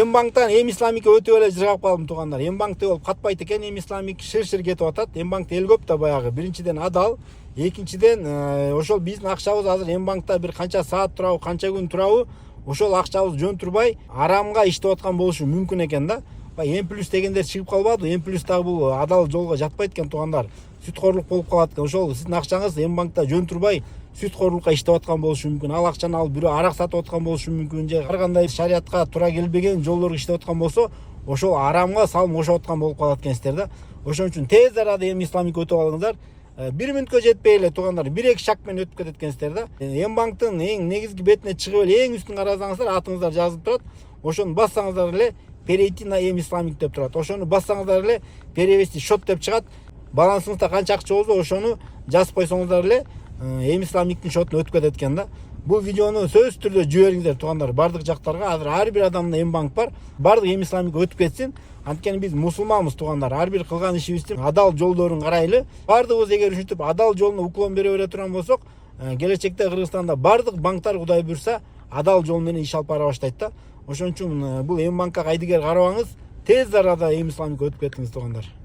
Эм банктан Эм исламикке өтүп эле жыргап калдым туугандар. Эм банкты болуп катпайт экен, Эм исламик шыр кетип атат. Эм банкта эл көп да баягы. Биринчиден адал, экинчиден ошол биздин акчабыз азыр Эм банкта бир канча саат турабы, канча күн турабы, ошол акчабыз жөн турбай арамга иштеп аткан болушу мүмкүн экен да. Эм плюс дегендер чыгып калбады. Эм плюс дагы бул адал жолго жатпайт экен туугандар. Сүткорлук болуп калат экен. Ошол сиздин акчаңыз Эм банкта жөн турбай сүткорлукка иштеп аткан болушу мүмкүн. Ал акчаны алып бирөө арак сатып аткан болушу мүмкүн, же ар кандай шариатка туура келбеген жолдорго иштеп аткан болсо, ошол арамга салым кошуп аткан болуп калат экенсиздер да. Ошон үчүн тез арада Эм исламикке өтүп алыңыздар. 1 мүнөткө жетпей эле туугандар, 1-2 шаг менен өтүп кетет экенсиздер да. Эм банктын эң негизги бетине чыгып эле эң үстүн карасаңыздар, атыңыздар жазылып турат. Ошону бассаңыздар эле перейти на Эм исламик деп турат. Ошону бассаңыздар эле перевести счет деп чыгат. Балансыңызда канча акча болсо ошону жазып койсоңуздар эле Эм исламиктин счетуна өтүп кетет экен да. Бул видеону сөзсүз түрдө жибериңиздер туугандар, бардык жактарга. Азыр ар бир адамда Эм банк бар. Бардык Эм исламикке өтүп кетсин. Анткени биз мусулманбыз туугандар. Ар бир кылган ишибиздин адал жолдорун карайлы. Бардыгыбыз эгер ушинтип адал жолуна уклон бере бере турган болсок, келечекте Кыргызстанда бардык банктар Кудай буйрса адал жол менен иш алып бара баштайт да. Ошон үчүн бул Эм банкка кайдыгер карабаңыз, тез арада Эм исламикке өтүп кетиңиз туугандар.